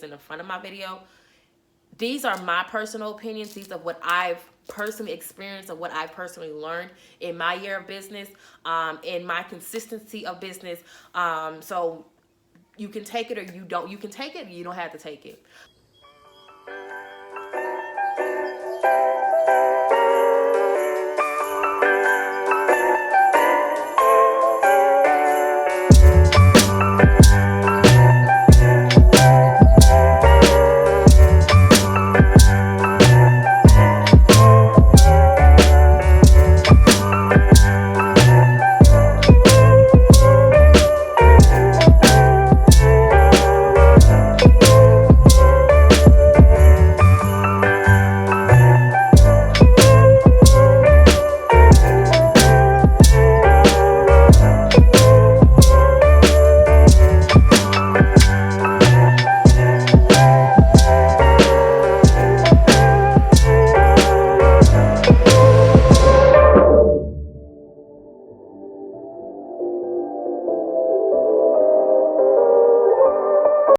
in the front of my video. These are my personal opinions. These are what I've personally experienced and what I've personally learned in my year of business, in my consistency of business. So you can take it or you don't. You can take it, you don't have to take it.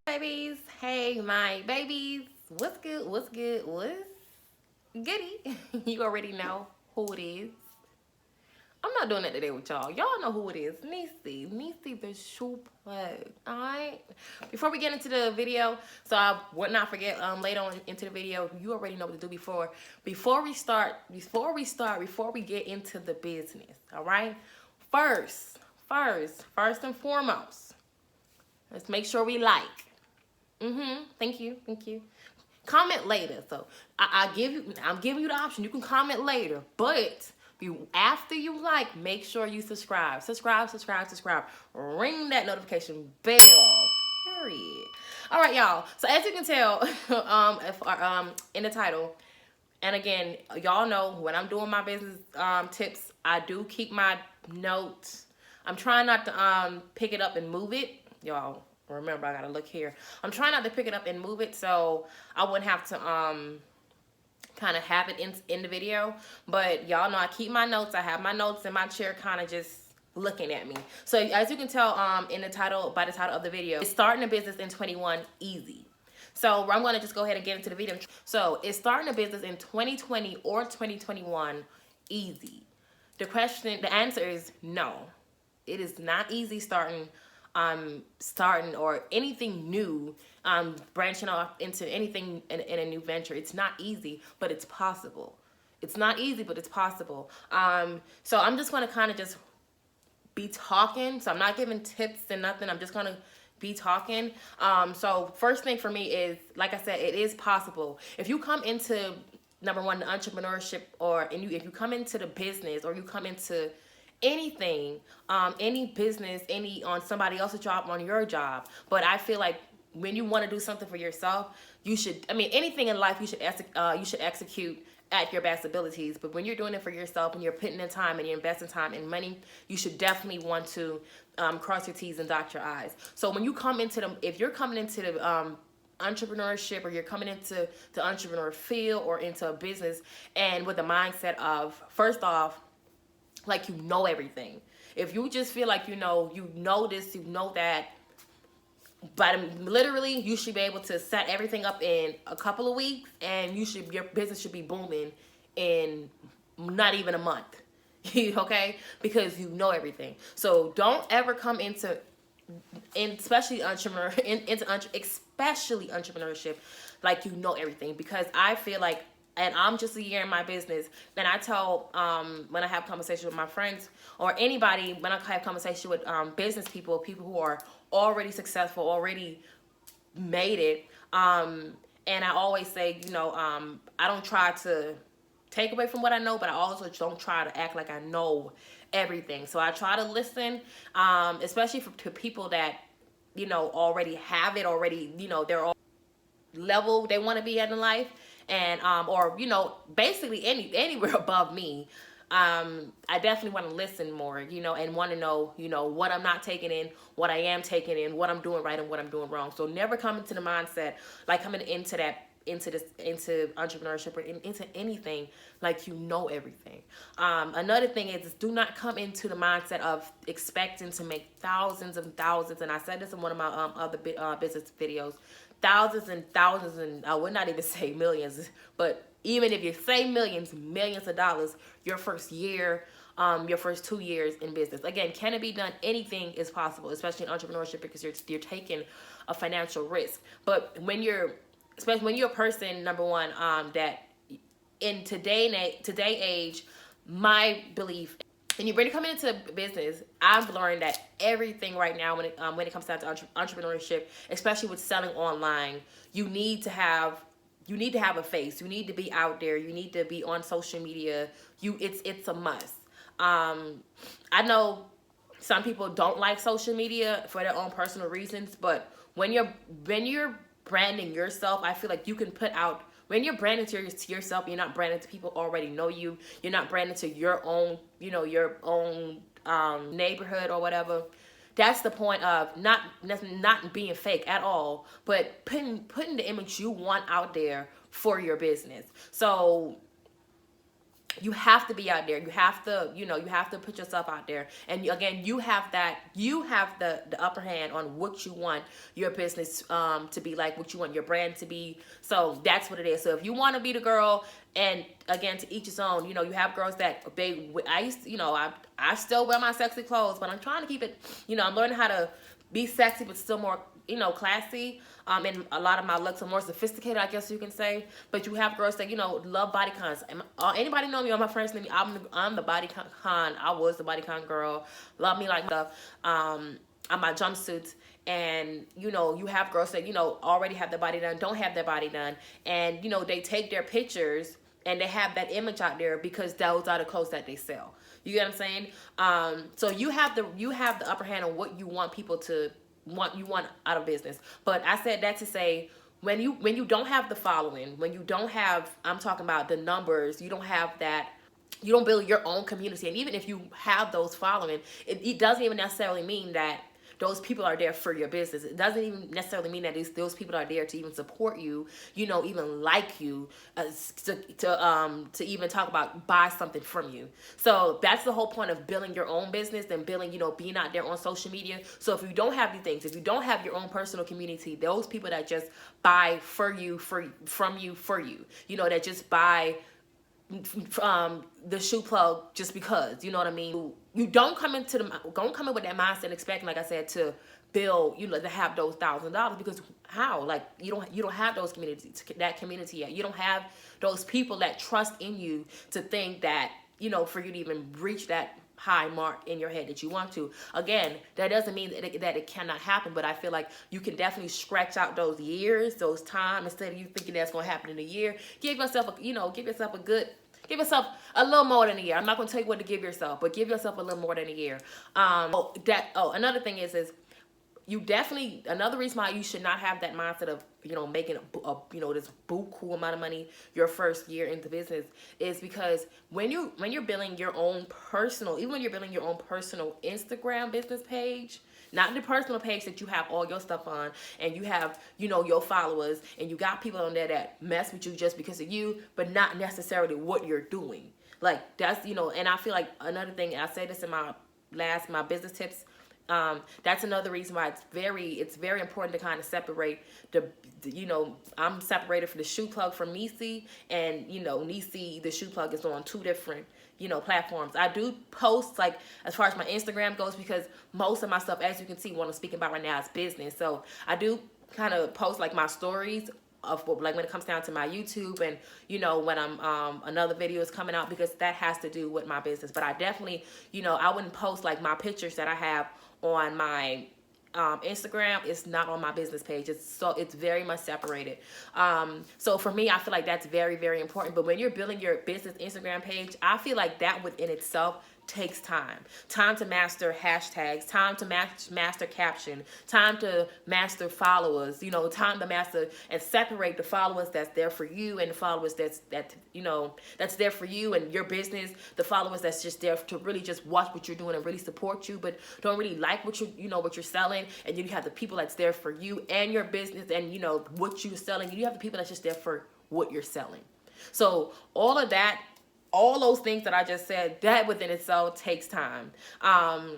Babies, hey my babies, what's good, what's good, what's goody? You already know who it is. I'm not doing that today with y'all. Y'all know who it is. Niecy the shoe plug. Alright. Before we get into the video, so I would not forget later on into the video, you already know what to do before we get into the business. Alright? First and foremost, let's make sure we like. Thank you. Comment later. So I'm giving you the option. You can comment later, but after you like, make sure you subscribe. Subscribe. Ring that notification bell. Period. All right, y'all. So as you can tell, in the title, and again, y'all know when I'm doing my business tips, I do keep my notes. I'm trying not to pick it up and move it, y'all. Remember, I gotta look here. I'm trying not to pick it up and move it, so I wouldn't have to kind of have it in the video. But y'all know I keep my notes. I have my notes in my chair, kind of just looking at me. So as you can tell, in the title, by the title of the video, it's starting a business in 21 easy. So I'm gonna just go ahead and get into the video. So is starting a business in 2020 or 2021 easy? The answer is no. It is not easy starting or anything new, branching off into anything in a new venture. It's not easy, but it's possible. It's not easy, but it's possible. So I'm just going to kind of just be talking. So I'm not giving tips and nothing. I'm just going to be talking. So first thing for me is, like I said, it is possible. If you come into, number one, the entrepreneurship, if you come into the business, or you come into anything, any business, on somebody else's job, on your job. But I feel like when you want to do something for yourself, you should, anything in life, you should execute at your best abilities. But when you're doing it for yourself and you're putting in time and you're investing time and money, you should definitely want to cross your T's and dot your I's. So when you come into if you're coming into the entrepreneurship, or you're coming into the entrepreneur field or into a business, and with the mindset of, first off, like you know everything. If you just feel like you know this, you know that, but literally you should be able to set everything up in a couple of weeks, and your business should be booming in not even a month. Okay? Because you know everything. So don't ever come into especially entrepreneurship like you know everything, because I feel like, and I'm just a year in my business, and I tell, when I have conversations with my friends or anybody, when I have conversation with business people who are already successful, already made it, and I always say, I don't try to take away from what I know, but I also don't try to act like I know everything. So I try to listen, especially to people that, already have it, they're all level they want to be at in life, and or basically anywhere above me. I definitely want to listen more, and want to know, what I'm not taking in, what I am taking in, what I'm doing right and what I'm doing wrong. So never come into the mindset, like coming into entrepreneurship or into anything like you know everything. Another thing is do not come into the mindset of expecting to make thousands and thousands. And I said this in one of my other business videos. thousands and thousands, and I would not even say millions, but even if you say millions of dollars your first year, your first 2 years in business. Again, can it be done? Anything is possible, especially in entrepreneurship, because you're taking a financial risk. But when you're, especially when you're a person, number one, that in today age, my belief, and you're really coming into business, I've learned that everything right now, when it comes down to entrepreneurship, especially with selling online, you need to have a face. You need to be out there. You need to be on social media. It's a must. I know some people don't like social media for their own personal reasons, but when you're branding yourself, I feel like you can put out, when you're branding to yourself, you're not branding to people already know you. You're not branding to your own, your own neighborhood or whatever. That's the point of not being fake at all, but putting the image you want out there for your business. So you have to be out there. You have to, you have to put yourself out there. And again, you have the upper hand on what you want your business to be like, what you want your brand to be. So that's what it is. So if you want to be the girl, and again, to each his own, you have girls that I used to, I still wear my sexy clothes, but I'm trying to keep it, I'm learning how to be sexy, but still more, classy. And a lot of my looks are more sophisticated, I guess you can say. But you have girls that, love bodycons. Anybody know me on my friends name? I'm the bodycon. I was the bodycon girl. Love me like stuff. On my jumpsuits. And, you have girls that, already have their body done, don't have their body done. And, they take their pictures and they have that image out there because those are the clothes that they sell. You get what I'm saying? So you have the upper hand on what you want people to want out of business. But I said that to say, when you don't have the following, when you don't have, I'm talking about the numbers, you don't have that, you don't build your own community. And even if you have those following, it doesn't even necessarily mean that those people are there for your business. It doesn't even necessarily mean that those people are there to even support you, even like you, to even talk about buy something from you. So that's the whole point of building your own business and building, being out there on social media. So if you don't have these things, if you don't have your own personal community, those people that just buy from you, that just buy the shoe plug just because, you know what I mean? You don't come in with that mindset expecting, like I said, to build, to have those $1,000, because how? Like, you don't have that community yet. You don't have those people that trust in you to think that, for you to even reach that high mark in your head that you want to. Again, that doesn't mean that it cannot happen, but I feel like you can definitely stretch out those years, those time, instead of you thinking that's going to happen in a year. Give yourself a little more than a year. I'm not going to tell you what to give yourself, but give yourself a little more than a year. Another thing is you definitely, another reason why you should not have that mindset of, making this buku amount of money your first year into business, is because when you're building your own personal, even when you're building your own personal Instagram business page, not the personal page that you have all your stuff on, and you have, your followers, and you got people on there that mess with you just because of you, but not necessarily what you're doing. Like, that's, and I feel like another thing, I said this in my business tips, that's another reason why it's very important to kind of separate I'm separated for the shoe plug from Nisi, and Nisi, the shoe plug, is on 2 different platforms. I do post, like, as far as my Instagram goes, because most of my stuff, as you can see, what I'm speaking about right now is business. So I do kind of post, like, my stories of, like, when it comes down to my YouTube, and when I'm another video is coming out, because that has to do with my business. But I definitely, I wouldn't post, like, my pictures that I have on my Instagram. It's not on my business page. It's very much separated. So for me, I feel like that's very, very important. But when you're building your business Instagram page, I feel like that within itself takes time to master hashtags, time to master caption, time to master followers, time to master and separate the followers that's there for you, and the followers that's there for you and your business, the followers that's just there to really just watch what you're doing and really support you, but don't really like what you're selling. And you have the people that's there for you and your business and what you're selling. You have the people that's just there for what you're selling. So all of that, all those things that I just said, that within itself takes time. I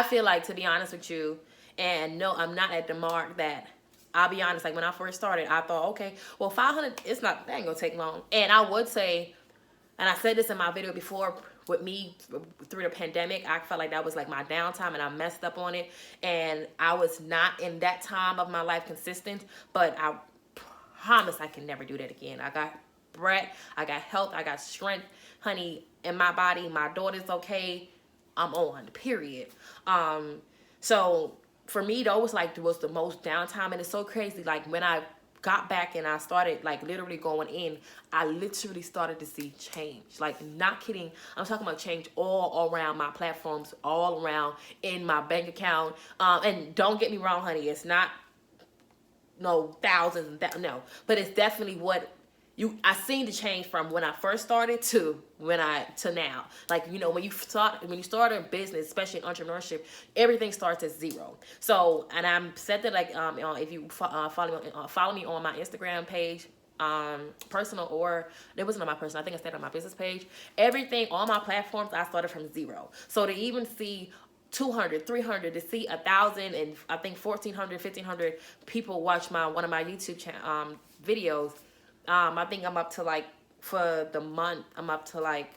feel like, to be honest with you, And no, I'm not at the mark that, I'll be honest, like when I first started, I thought, okay, well, 500, it's not, that ain't gonna take long. And I would say, and I said this in my video before, with me through the pandemic, I felt like that was like my downtime and I messed up on it. And I was not in that time of my life consistent, but I promise I can never do that again. I got breath, I got health, I got strength, honey, in my body. My daughter's okay. I'm on, period. So for me, though, was the most downtime. And it's so crazy. Like when I got back and I started like literally going in, I literally started to see change. Like, not kidding, I'm talking about change all around my platforms, all around in my bank account. And don't get me wrong, honey, it's not no thousands and no, but it's definitely what I seen the change from when I first started to now. Like, you know, when you start a business, especially in entrepreneurship, everything starts at zero. So, and I'm said that, like, if you follow me on my Instagram page, personal, or it wasn't on my personal, I think I said on my business page, everything on my platforms, I started from zero. So to even see 200, 300, to see 1,000 and I think 1,400, 1,500 people watch one of my YouTube videos. I think I'm up to, like, for the month, I'm up to like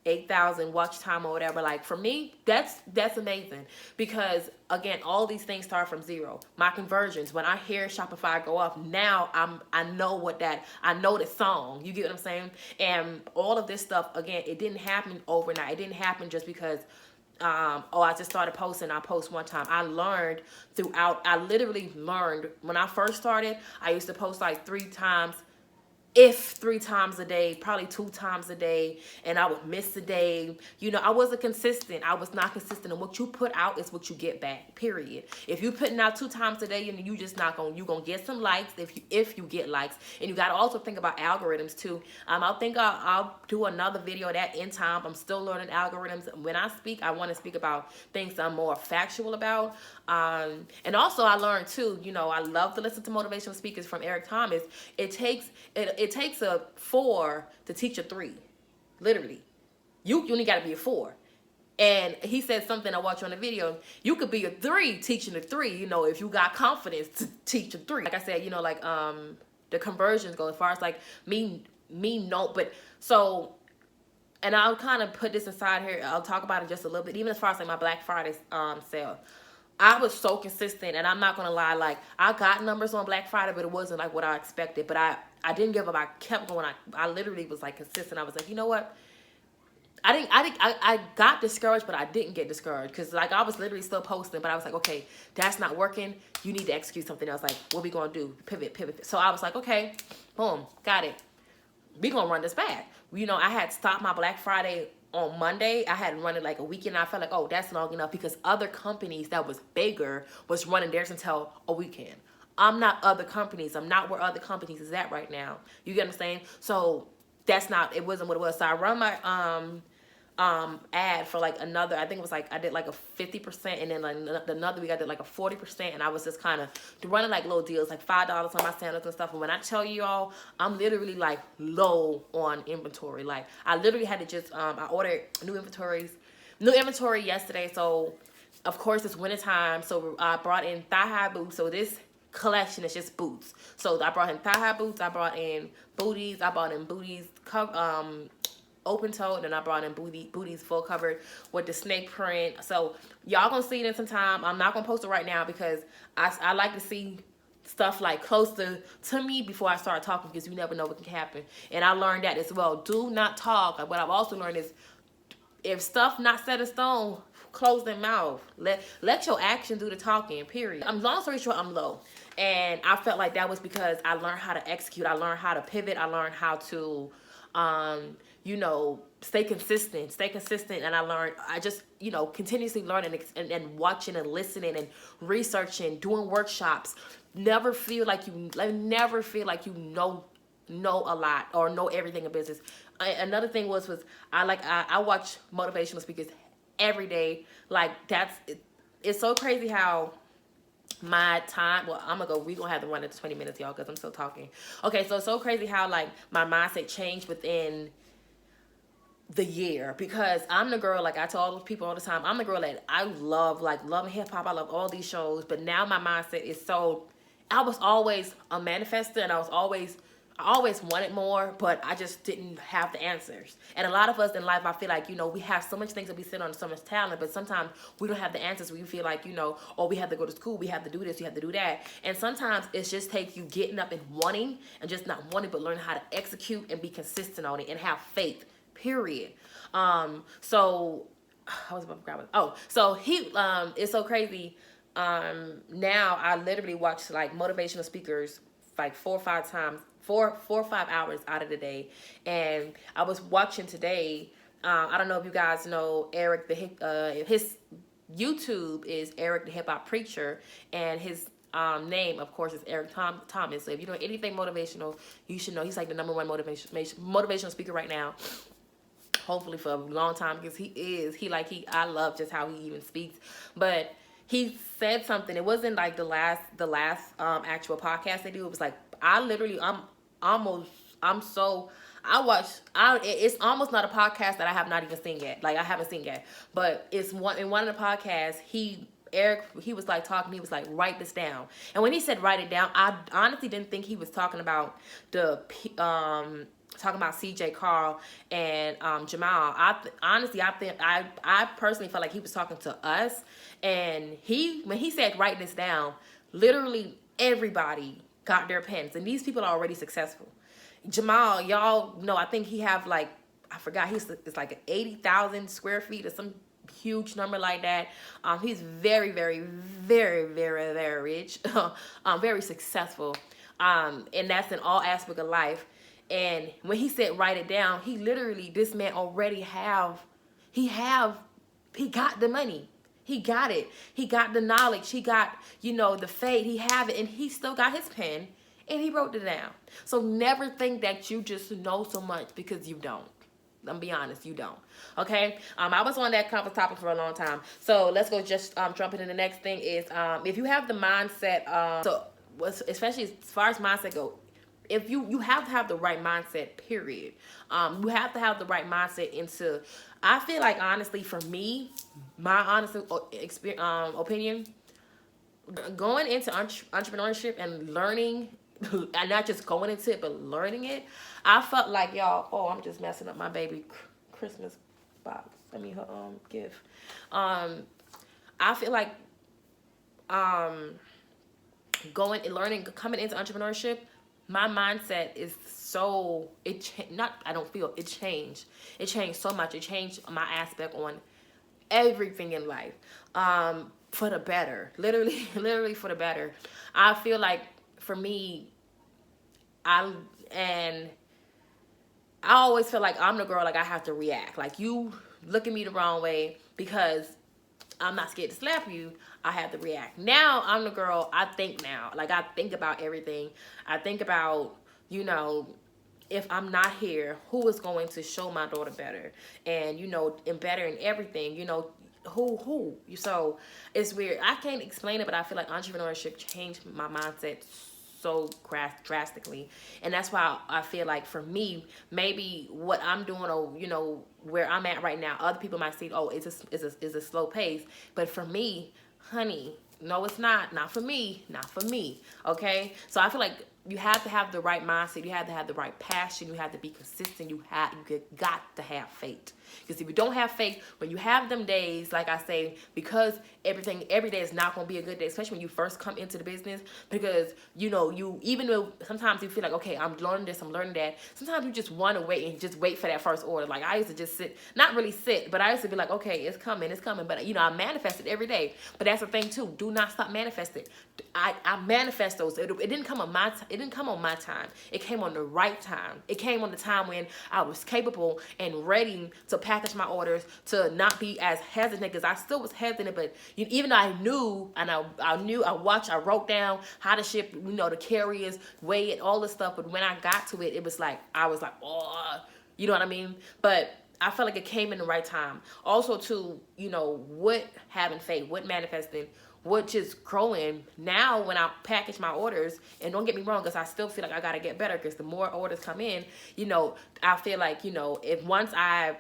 8,000 watch time or whatever. Like, for me, that's amazing, because again, all these things start from zero. My conversions, when I hear Shopify go up, now I know the song. You get what I'm saying? And all of this stuff, again, it didn't happen overnight. It didn't happen just because I just started posting. I post one time. I literally learned when I first started. I used to post like 3 times a day, probably 2 times a day, and I would miss a day. You know, I wasn't consistent. I was not consistent, and what you put out is what you get back, period. If you putting out 2 times a day, you just not gonna, you gonna get some likes if you get likes. And you gotta also think about algorithms too. I think I'll do another video of that in time. I'm still learning algorithms. When I speak, I want to speak about things I'm more factual about. And also I learned too, you know, I love to listen to motivational speakers from Eric Thomas. It takes a 4 to teach a 3. Literally. You only got to be a 4. And he said something I watched on the video. You could be a 3 teaching a 3, you know, if you got confidence to teach a 3. Like I said, you know, like the conversions go as far as like me no, but so, and I'll kind of put this inside here. I'll talk about it just a little bit, even as far as like my Black Friday sale. I was so consistent, and I'm not gonna lie, like, I got numbers on Black Friday, but it wasn't like what I expected. But I didn't give up. I kept going. I literally was like consistent. I was like, you know what? I got discouraged, but I didn't get discouraged, because like I was literally still posting, but I was like, okay, that's not working. You need to execute something else. Like, what we gonna do? Pivot. So I was like, okay, boom, got it. We gonna run this back. You know, I had stopped my Black Friday on Monday. I had run it like a weekend. I felt like, oh, that's long enough, because other companies that was bigger was running theirs until a weekend. I'm not other companies. I'm not where other companies is at right now. You get what I'm saying? So it wasn't what it was. So I run my ad for like another, I think it was like, I did like a 50%, and then like another week I did like a 40%, and I was just kind of running like little deals, like $5 on my sandals and stuff. And when I tell you all, I'm literally like low on inventory. Like, I literally had to just I ordered new inventory yesterday. So of course it's winter time, so I brought in thigh-high boots. So this collection is just boots. So I brought in thigh-high boots, I brought in booties, open toed, and I brought in booties full covered with the snake print. So y'all gonna see it in some time. I'm not gonna post it right now, because I like to see stuff like close to me before I start talking, because you never know what can happen. And I learned that as well. Do not talk. What I've also learned is, if stuff not set in stone, close their mouth. Let your action do the talking, period. Long story short, I'm low. And I felt like that was because I learned how to execute. I learned how to pivot. I learned how to you know, stay consistent. And I just, you know, continuously learning and watching and listening and researching, doing workshops. Never feel like you know a lot or know everything in business. Another thing was I watch motivational speakers every day. Like, it's so crazy how my time, we're gonna have to run into 20 minutes, y'all, because I'm still talking. Okay, so it's so crazy how like my mindset changed within the year, because I'm the girl, like I tell all those people all the time, I'm the girl that I love, like loving hip hop. I love all these shows, but now my mindset is so, I was always a manifester, and I always wanted more, but I just didn't have the answers. And a lot of us in life, I feel like, you know, we have so much things that we sit on, so much talent, but sometimes we don't have the answers. We feel like, you know, oh, we have to go to school, we have to do this, we have to do that. And sometimes it just takes you getting up and wanting, and just not wanting, but learning how to execute and be consistent on it and have faith, period. So I was about to grab it. Oh, so he, it's so crazy. Now I literally watch like motivational speakers like 4 or 5 times, 4 or 5 hours out of the day. And I was watching today, I don't know if you guys know Eric, his YouTube is Eric the Hip Hop Preacher, and his name, of course, is Eric Thomas. So if you know anything motivational, you should know he's like the #1 motivational speaker right now. Hopefully for a long time, because I love just how he even speaks. But he said something. It wasn't like the last actual podcast they do. It was like, it's almost not a podcast that I have not even seen yet. Like I haven't seen yet, but it's in one of the podcasts, Eric was like talking, he was like, write this down. And when he said write it down, I honestly didn't think he was talking about CJ Carl and Jamal. I personally felt like he was talking to us. And when he said write this down, literally everybody got their pens, and these people are already successful. Jamal, y'all know, I think he have like, I forgot, it's like 80,000 square feet or some huge number like that. He's very, very, very, very, very rich, very successful, and that's in all aspects of life. And when he said write it down, he literally, this man already he got the money. He got it. He got the knowledge. He got, you know, the faith. He have it, and he still got his pen, and he wrote it down. So never think that you just know so much, because you don't. I'm be honest, you don't. Okay. I was on that conference topic for a long time. So let's go just jump into the next thing is if you have the mindset, especially as far as mindset go, if you have to have the right mindset, period. You have to have the right mindset into, I feel like, honestly, for me, my honest opinion, going into entrepreneurship and learning, and not just going into it, but learning it, I felt like, y'all, oh, I'm just messing up my baby Christmas box. I mean, her gift. I feel like coming into entrepreneurship, my mindset is so, it changed. It changed so much. It changed my aspect on everything in life, for the better, literally for the better. I feel like, for me, I always feel like I'm the girl, like I have to react. Like, you look at me the wrong way, because I'm not scared to slap you, I have to react. Now I'm the girl, I think now. Like, I think about everything. I think about, you know, if I'm not here, who is going to show my daughter better? And, you know, and better in everything, you know, who? So it's weird. I can't explain it, but I feel like entrepreneurship changed my mindset so drastically. And that's why I feel like, for me, maybe what I'm doing, or, you know, where I'm at right now, other people might see, oh, it's a slow pace. But for me, honey, no, it's not. Not for me. Okay? So I feel like you have to have the right mindset. You have to have the right passion. You have to be consistent. You got to have faith. Because if you don't have faith, when you have them days, like I say, because every day is not going to be a good day, especially when you first come into the business, because, you know, even though sometimes you feel like, okay, I'm learning this, I'm learning that, sometimes you just want to wait and just wait for that first order. Like, I used to just not really sit, but I used to be like, okay, it's coming. But, you know, I manifested every day. But that's the thing too. Do not stop manifesting. I manifest those. It didn't come on my time. It didn't come on my time. It came on the right time. It came on the time when I was capable and ready to package my orders, to not be as hesitant, because I still was hesitant. But even though I knew, and I wrote down how to ship, you know, the carriers, weigh it, all this stuff. But when I got to it, it was like, I was like, oh, you know what I mean? But I felt like it came in the right time. Also, too, you know, with having faith, with manifesting, which is growing. Now when I package my orders, and don't get me wrong, because I still feel like I got to get better, because the more orders come in, you know, I feel like, you know, if once I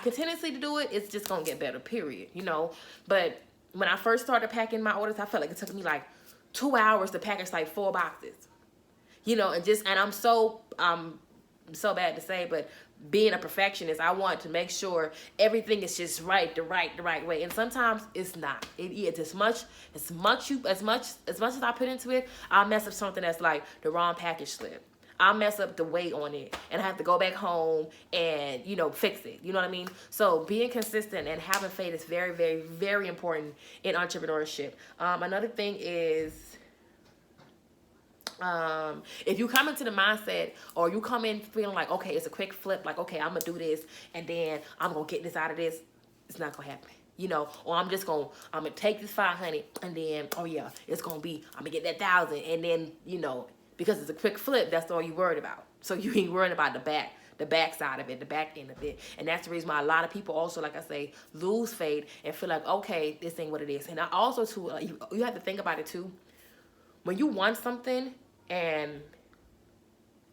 continuously to do it, it's just going to get better, period, you know. But when I first started packing my orders, I felt like it took me like 2 hours to package like 4 boxes, you know, and I'm so bad to say, but being a perfectionist, I want to make sure everything is just right, the right way. And sometimes it's not. It's as much as I put into it, I'll mess up something that's like the wrong package slip. I'll mess up the weight on it, and I have to go back home and, you know, fix it. You know what I mean? So being consistent and having faith is very, very, very important in entrepreneurship. Another thing is, if you come into the mindset, or you come in feeling like, okay, it's a quick flip, like, okay, I'm gonna do this and then I'm gonna get this out of this, it's not gonna happen, you know. Or I'm gonna take this 500 and then, oh yeah, I'm gonna get that 1,000, and then, you know, because it's a quick flip, that's all you worried about. So you ain't worried about the back side of it, the back end of it. And that's the reason why a lot of people also, like I say, lose faith and feel like, okay, this ain't what it is. And I also too, you have to think about it too. When you want something, and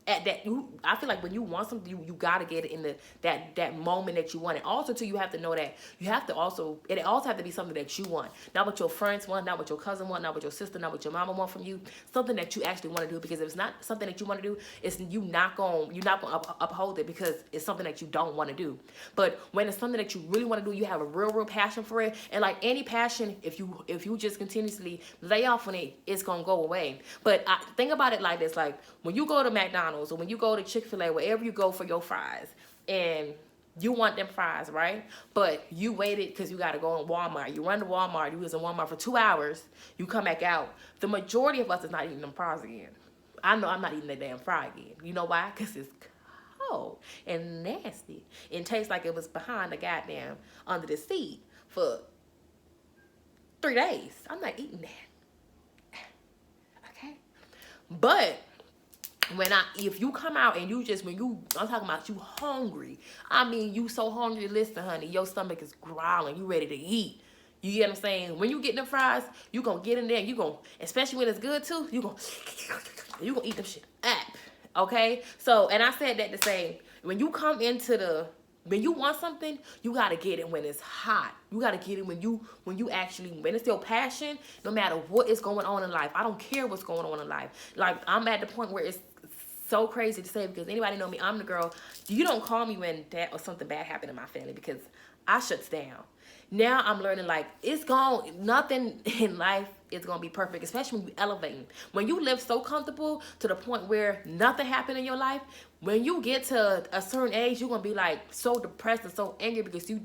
I feel like when you want something, you gotta get it in that moment that you want it. Also too, you have to know that it also have to be something that you want, not what your friends want, not what your cousin want, not what your sister, not what your mama want from you. Something that you actually want to do, because if it's not something that you want to do, you're not gonna uphold it, because it's something that you don't want to do. But when it's something that you really want to do, you have a real passion for it, and like any passion, if you just continuously lay off on it, it's gonna go away. But think about it like this: like when you go to McDonald's, or when you go to Chick-fil-A, wherever you go for your fries, and you want them fries, right? But you waited because you got to go in Walmart. You run to Walmart. You was in Walmart for 2 hours. You come back out. The majority of us is not eating them fries again. I know I'm not eating that damn fry again. You know why? Because it's cold and nasty. It tastes like it was behind the goddamn under the seat for 3 days. I'm not eating that. Okay? But if you come out and I'm talking about you hungry. I mean, you so hungry, listen, honey, your stomach is growling. You ready to eat. You get what I'm saying? When you get them fries, you gonna get in there. You gonna, especially when it's good too, you gonna eat them shit up. Okay? So, and I said that to say, when you want something, you gotta get it when it's hot. You gotta get it when it's your passion, no matter what is going on in life. I don't care what's going on in life. Like, I'm at the point where it's so crazy to say, because anybody know me, I'm the girl. You don't call me when that or something bad happened in my family, because I shuts down. Now I'm learning, like, nothing in life is gonna be perfect, especially when you elevating. When you live so comfortable to the point where nothing happened in your life, when you get to a certain age, you're gonna be like so depressed and so angry because you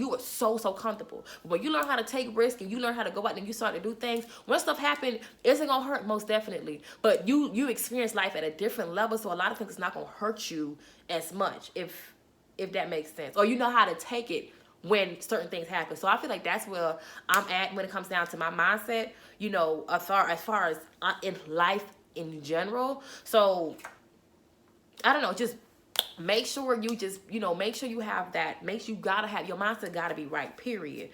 were so comfortable. When you learn how to take risks and you learn how to go out and you start to do things, when stuff happens, it's gonna hurt, most definitely. But you experience life at a different level, so a lot of things is not gonna hurt you as much, if that makes sense. Or you know how to take it when certain things happen. So I feel like that's where I'm at when it comes down to my mindset, you know, as far as in life in general. So I don't know, just make sure you make sure you have that. You gotta have, your mindset gotta be right, period.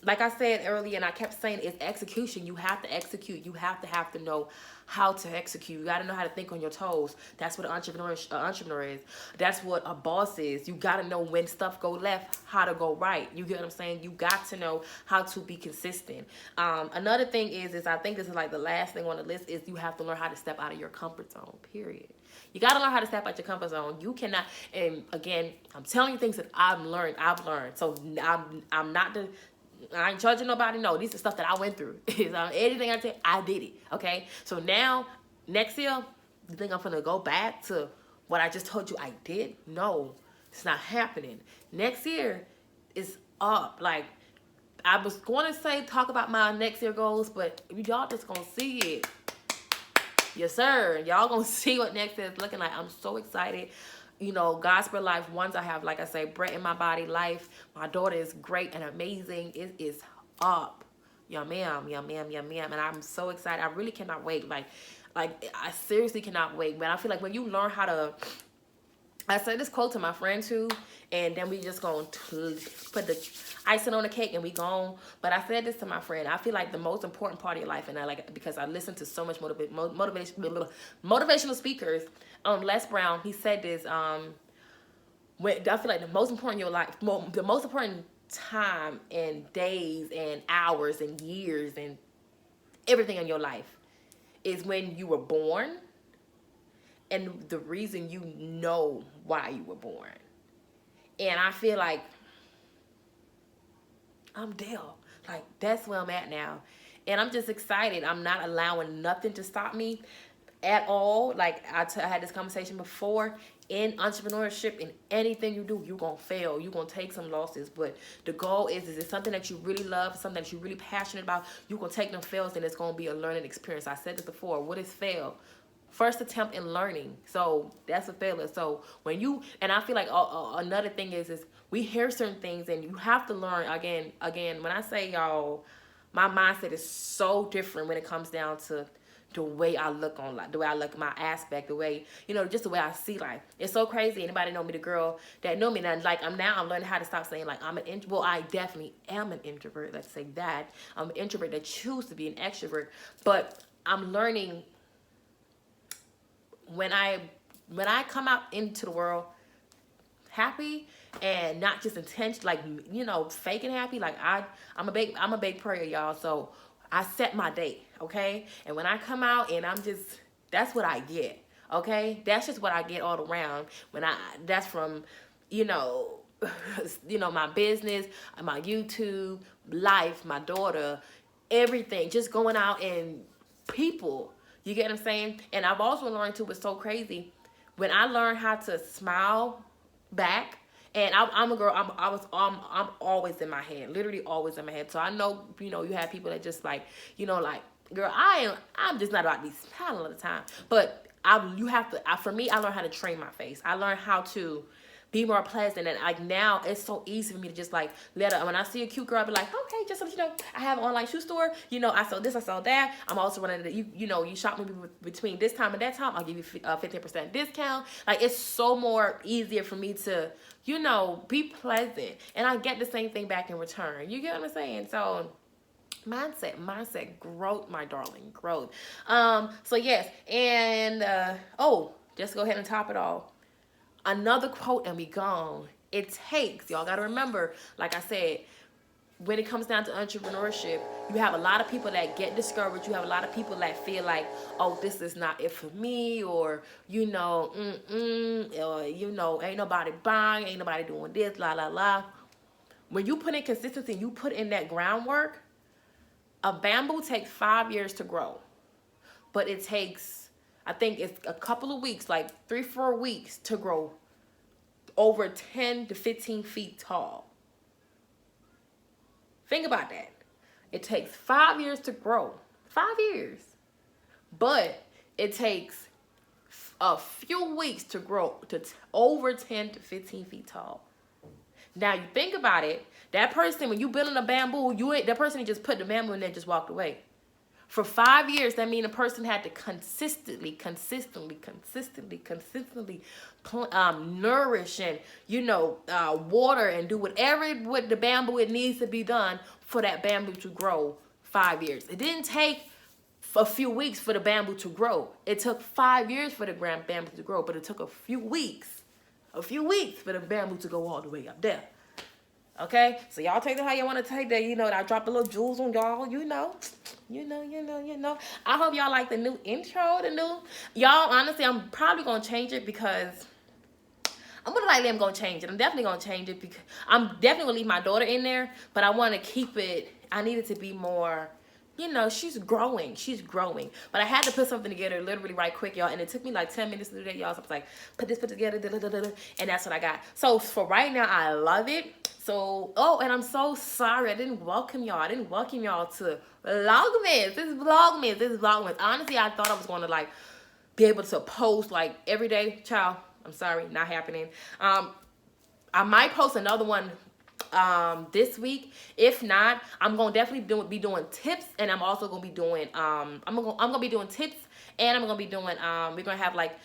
Like I said earlier, and I kept saying, it's execution. You have to execute. You have to know how to execute. You got to know how to think on your toes. That's what an entrepreneur is. That's what a boss is. You got to know when stuff go left, how to go right. You get what I'm saying? You got to know how to be consistent. Another thing is I think this is like the last thing on the list, is you have to learn how to step out of your comfort zone, period. You got to learn how to step out your comfort zone. You cannot, and again, I'm telling you things that I've learned. So I ain't judging nobody. No, these are stuff that I went through. Anything I did, I did it. Okay? So now, next year, you think I'm gonna go back to what I just told you I did? No, it's not happening. Next year is up. Like, I was going to talk about my next year goals, but y'all just gonna see it. Yes, sir. Y'all gonna see what next year is looking like. I'm so excited. You know, Gospel life, once I have, like I say, breath in my body, life. My daughter is great and amazing. It is up. Yum, yum, yum, yum, yum, yum. And I'm so excited. I really cannot wait. Like I seriously cannot wait. But I feel like when you learn how to I said this quote to my friend too, and then we just gonna put the icing on the cake and we gone. But I said this to my friend. I feel like the most important part of your life, and I like, because I listen to so much motivational speakers. Les Brown, he said this. When I feel like the most important in your life, the most important time and days and hours and years and everything in your life is when you were born, and the reason you know why you were born. And I feel like I'm there. Like, that's where I'm at now. And I'm just excited. I'm not allowing nothing to stop me at all. Like, I had this conversation before. In entrepreneurship, in anything you do, you're going to fail. You're going to take some losses. But the goal is it something that you really love, something that you're really passionate about, you're going to take them fails, and it's going to be a learning experience. I said this before. What is fail? First attempt in learning. So that's a failure. So when you, and I feel like another thing is we hear certain things and you have to learn again, when I say y'all, my mindset is so different when it comes down to the way I look on life, the way I look at my aspect, the way, just the way I see life. It's so crazy. Anybody know me, the girl that know me, and like I'm learning how to stop saying like I'm an introvert. Well, I definitely am an introvert. Let's say that. I'm an introvert that choose to be an extrovert, but I'm learning when I come out into the world happy and not just intense, like, faking happy. Like I'm a big prayer, y'all. So I set my date, okay? And when I come out and that's what I get, okay? That's just what I get all around. That's from, my business, my YouTube, life, my daughter, everything, just going out and people. You get what I'm saying? And I've also learned too, what's so crazy, when I learned how to smile back, and I'm a girl, I'm always in my head, literally always in my head. So I know, you have people that just like, like, girl, I'm just not about to be smiling all the time. But for me, I learned how to train my face. I learned how to be more pleasant, and like now it's so easy for me to just like when I see a cute girl, I be like, okay, just so you know, I have an online shoe store, I sell this, I sell that. I'm also running you shop me between this time and that time, I'll give you 15% discount. Like, it's so more easier for me to be pleasant, and I get the same thing back in return. You get what I'm saying? So mindset growth, my darling, growth. So yes, and just go ahead and top it all. Another quote and we gone. It takes, y'all gotta remember, like I said, when it comes down to entrepreneurship, you have a lot of people that get discouraged. You have a lot of people that feel like, oh, this is not it for me, or, ain't nobody buying, ain't nobody doing this, la, la, la. When you put in consistency, you put in that groundwork, a bamboo takes 5 years to grow, but it takes, I think it's a couple of weeks, like 3-4 weeks to grow over 10 to 15 feet tall. Think about that. It takes 5 years to grow. 5 years. But it takes a few weeks to grow to over 10 to 15 feet tall. Now you think about it, that person, when you building a bamboo, that person just put the bamboo in there and just walked away. For 5 years, that means a person had to consistently nourish and, water and do whatever with the bamboo it needs to be done for that bamboo to grow 5 years. It didn't take a few weeks for the bamboo to grow. It took 5 years for the bamboo to grow, but it took a few weeks for the bamboo to go all the way up there. Okay, so y'all take it how you want to take that. I dropped the little jewels on y'all. I hope y'all like the new intro, y'all. Honestly, I'm probably gonna change it because I'm gonna change it. I'm definitely gonna change it because I'm definitely gonna leave my daughter in there, but I want to keep it. I need it to be more. She's growing. But I had to put something together literally right quick, y'all. And it took me like 10 minutes to do that, y'all. So I was like, put together, and that's what I got. So for right now, I love it. So, and I'm so sorry I didn't welcome y'all. To Vlogmas. This is Vlogmas. Honestly, I thought I was going to like be able to post like every day. Child, I'm sorry, not happening. I might post another one this week. If not, I'm gonna definitely be doing tips, and I'm also gonna be doing I'm gonna be doing tips, and I'm gonna be doing we're gonna have like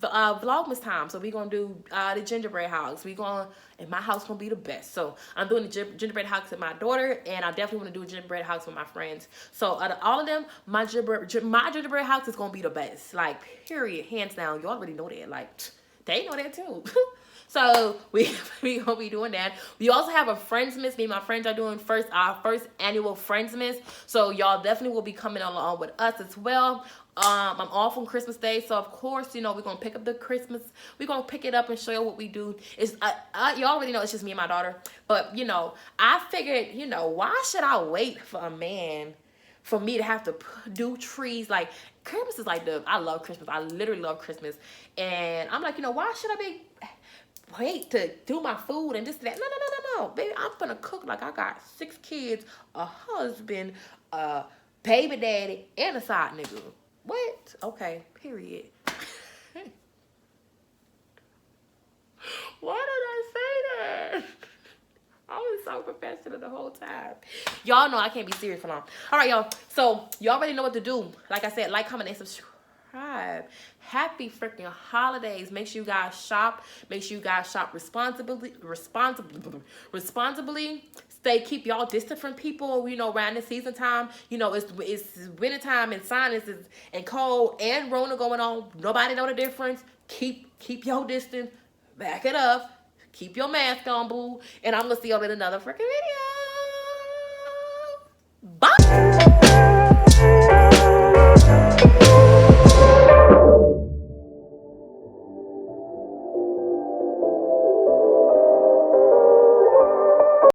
Vlogmas time. So we gonna do the gingerbread house. And my house gonna be the best. So I'm doing the gingerbread house with my daughter, and I definitely want to do a gingerbread house with my friends. So out of all of them, my gingerbread house is gonna be the best. Like, period, hands down. You already know that. Like, they know that too. So we gonna be doing that. We also have a Friendsmas. Me and my friends are doing our first annual Friendsmas. So y'all definitely will be coming along with us as well. I'm off on Christmas Day, so of course, you know, we're gonna pick up the Christmas. We're gonna pick it up and show you what we do. It's you already know it's just me and my daughter. But you know, I figured, you know, why should I wait for a man for me to have to do trees? Like, Christmas is like I love Christmas. I literally love Christmas, and I'm like, you know, why should I wait to do my food and this and that? No, baby, I'm gonna cook. Like, I got 6 kids, a husband, a baby daddy, and a side nigga. What? Okay, period. Why did I say that? I was so professional the whole time. Y'all know I can't be serious for long. All right, y'all. So, you already know what to do. Like I said, like, comment, and subscribe. Happy freaking holidays. Make sure you guys shop. Make sure you guys shop responsibly. Keep y'all distant from people, you know, around the season time. You know, it's winter time and sinuses and cold and Rona going on. Nobody know the difference. Keep your distance. Back it up. Keep your mask on, boo. And I'm going to see y'all in another freaking video.